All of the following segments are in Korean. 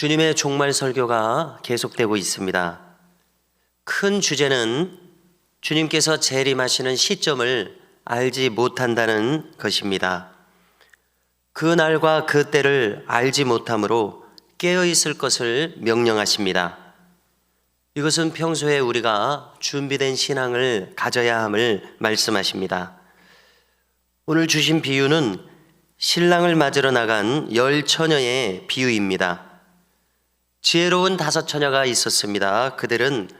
주님의 종말 설교가 계속되고 있습니다. 큰 주제는 주님께서 재림하시는 시점을 알지 못한다는 것입니다. 그 날과 그 때를 알지 못함으로 깨어 있을 것을 명령하십니다. 이것은 평소에 우리가 준비된 신앙을 가져야 함을 말씀하십니다. 오늘 주신 비유는 신랑을 맞으러 나간 10처녀의 비유입니다. 지혜로운 5처녀가 있었습니다. 그들은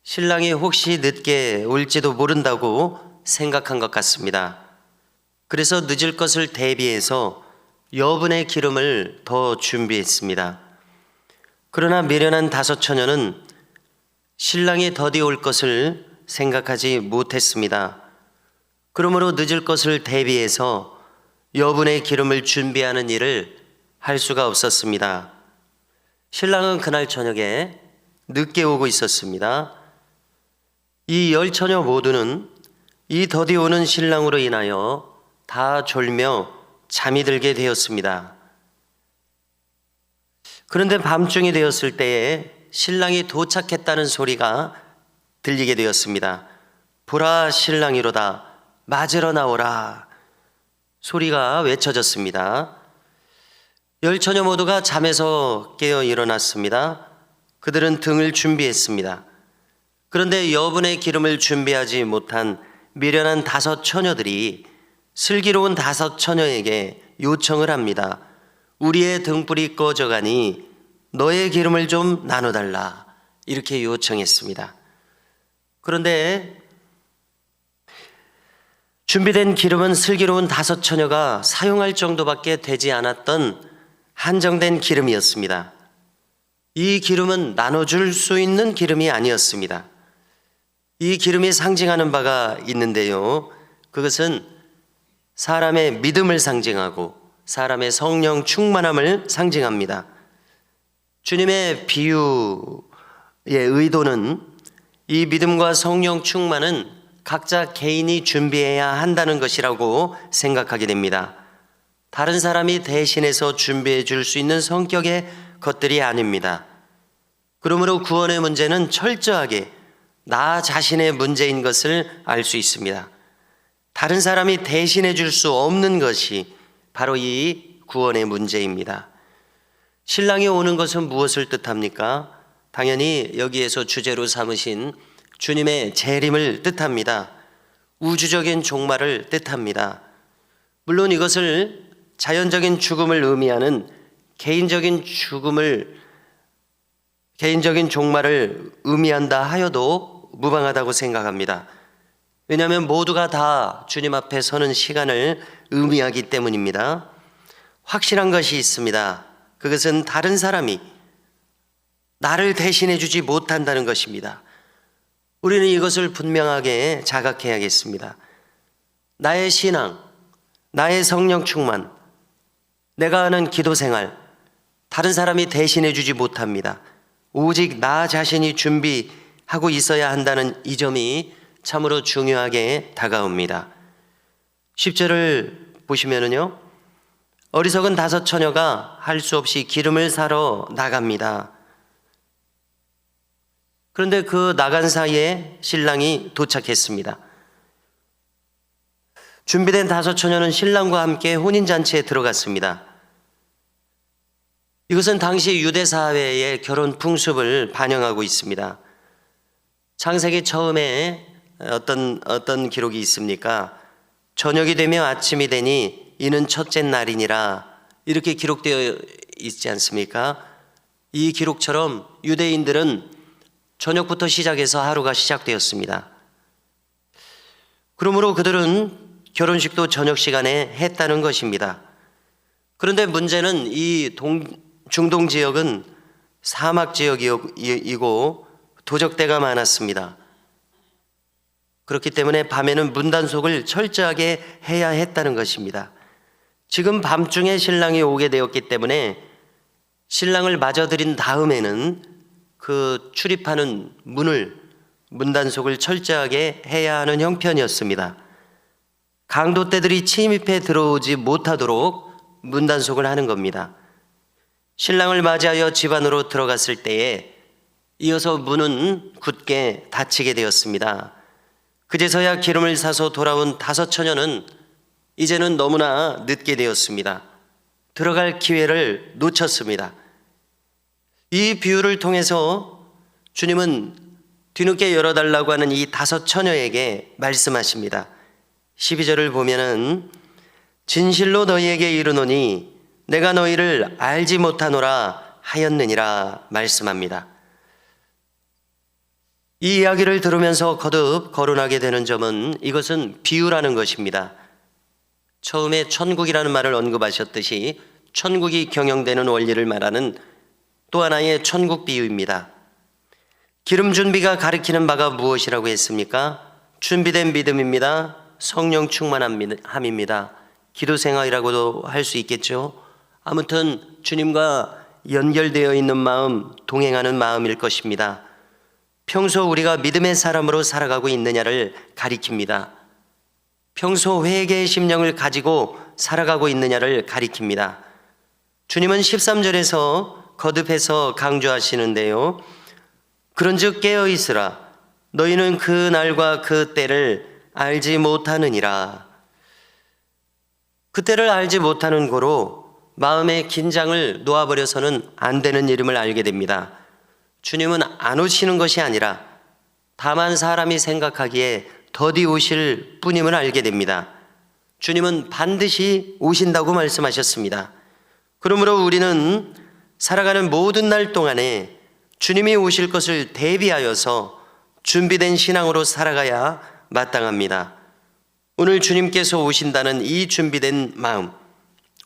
신랑이 혹시 늦게 올지도 모른다고 생각한 것 같습니다. 그래서 늦을 것을 대비해서 여분의 기름을 더 준비했습니다. 그러나 미련한 5처녀는 신랑이 더디 올 것을 생각하지 못했습니다. 그러므로 늦을 것을 대비해서 여분의 기름을 준비하는 일을 할 수가 없었습니다. 신랑은 그날 저녁에 늦게 오고 있었습니다. 이 10처녀 모두는 이 더디 오는 신랑으로 인하여 다 졸며 잠이 들게 되었습니다. 그런데 밤중이 되었을 때에 신랑이 도착했다는 소리가 들리게 되었습니다. 보라, 신랑이로다, 맞으러 나오라. 소리가 외쳐졌습니다. 10처녀 모두가 잠에서 깨어 일어났습니다. 그들은 등을 준비했습니다. 그런데 여분의 기름을 준비하지 못한 미련한 5처녀들이 슬기로운 5처녀에게 요청을 합니다. 우리의 등불이 꺼져가니 너의 기름을 좀 나눠달라. 이렇게 요청했습니다. 그런데 준비된 기름은 슬기로운 5처녀가 사용할 정도밖에 되지 않았던 한정된 기름이었습니다. 이 기름은 나눠줄 수 있는 기름이 아니었습니다. 이 기름이 상징하는 바가 있는데요. 그것은 사람의 믿음을 상징하고 사람의 성령 충만함을 상징합니다. 주님의 비유의 의도는 이 믿음과 성령 충만은 각자 개인이 준비해야 한다는 것이라고 생각하게 됩니다. 다른 사람이 대신해서 준비해 줄 수 있는 성격의 것들이 아닙니다. 그러므로 구원의 문제는 철저하게 나 자신의 문제인 것을 알 수 있습니다. 다른 사람이 대신해 줄 수 없는 것이 바로 이 구원의 문제입니다. 신랑이 오는 것은 무엇을 뜻합니까? 당연히 여기에서 주제로 삼으신 주님의 재림을 뜻합니다. 우주적인 종말을 뜻합니다. 물론 이것을 자연적인 죽음을 의미하는 개인적인 종말을 의미한다 하여도 무방하다고 생각합니다. 왜냐하면 모두가 다 주님 앞에 서는 시간을 의미하기 때문입니다. 확실한 것이 있습니다. 그것은 다른 사람이 나를 대신해 주지 못한다는 것입니다. 우리는 이것을 분명하게 자각해야겠습니다. 나의 신앙, 나의 성령 충만, 내가 하는 기도 생활, 다른 사람이 대신해 주지 못합니다. 오직 나 자신이 준비하고 있어야 한다는 이 점이 참으로 중요하게 다가옵니다. 10절을 보시면은요, 어리석은 5처녀가 할 수 없이 기름을 사러 나갑니다. 그런데 그 나간 사이에 신랑이 도착했습니다. 준비된 5처녀는 신랑과 함께 혼인잔치에 들어갔습니다. 이것은 당시 유대 사회의 결혼 풍습을 반영하고 있습니다. 창세기 처음에 어떤 기록이 있습니까? 저녁이 되며 아침이 되니 이는 첫째 날이니라, 이렇게 기록되어 있지 않습니까? 이 기록처럼 유대인들은 저녁부터 시작해서 하루가 시작되었습니다. 그러므로 그들은 결혼식도 저녁 시간에 했다는 것입니다. 그런데 문제는 이 중동 지역은 사막 지역이고 도적대가 많았습니다. 그렇기 때문에 밤에는 문단속을 철저하게 해야 했다는 것입니다. 지금 밤중에 신랑이 오게 되었기 때문에 신랑을 맞아들인 다음에는 그 출입하는 문단속을 철저하게 해야 하는 형편이었습니다. 강도떼들이 침입해 들어오지 못하도록 문단속을 하는 겁니다. 신랑을 맞이하여 집 안으로 들어갔을 때에 이어서 문은 굳게 닫히게 되었습니다. 그제서야 기름을 사서 돌아온 다섯 처녀는 이제는 너무나 늦게 되었습니다. 들어갈 기회를 놓쳤습니다. 이 비유를 통해서 주님은 뒤늦게 열어달라고 하는 이 다섯 처녀에게 말씀하십니다. 12절을 보면은 진실로 너희에게 이르노니 내가 너희를 알지 못하노라 하였느니라 말씀합니다. 이 이야기를 들으면서 거듭 거론하게 되는 점은 이것은 비유라는 것입니다. 처음에 천국이라는 말을 언급하셨듯이 천국이 경영되는 원리를 말하는 또 하나의 천국 비유입니다. 기름 준비가 가리키는 바가 무엇이라고 했습니까? 준비된 믿음입니다. 성령 충만함입니다. 기도 생활이라고도 할 수 있겠죠. 아무튼 주님과 연결되어 있는 마음, 동행하는 마음일 것입니다. 평소 우리가 믿음의 사람으로 살아가고 있느냐를 가리킵니다. 평소 회개의 심령을 가지고 살아가고 있느냐를 가리킵니다. 주님은 13절에서 거듭해서 강조하시는데요. 그런즉 깨어 있으라. 너희는 그 날과 그 때를 알지 못하느니라. 그 때를 알지 못하는 고로 마음의 긴장을 놓아버려서는 안 되는 이름을 알게 됩니다. 주님은 안 오시는 것이 아니라 다만 사람이 생각하기에 더디 오실 뿐임을 알게 됩니다. 주님은 반드시 오신다고 말씀하셨습니다. 그러므로 우리는 살아가는 모든 날 동안에 주님이 오실 것을 대비하여서 준비된 신앙으로 살아가야 마땅합니다. 오늘 주님께서 오신다는 이 준비된 마음,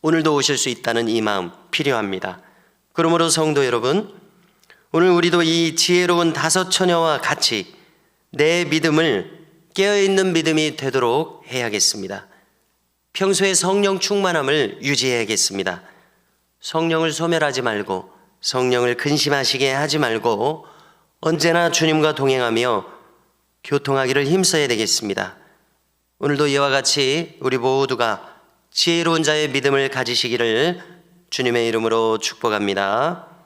오늘도 오실 수 있다는 이 마음 필요합니다. 그러므로 성도 여러분, 오늘 우리도 이 지혜로운 다섯 처녀와 같이 내 믿음을 깨어있는 믿음이 되도록 해야겠습니다. 평소에 성령 충만함을 유지해야겠습니다. 성령을 소멸하지 말고 성령을 근심하시게 하지 말고 언제나 주님과 동행하며 교통하기를 힘써야 되겠습니다. 오늘도 이와 같이 우리 모두가 지혜로운 자의 믿음을 가지시기를 주님의 이름으로 축복합니다.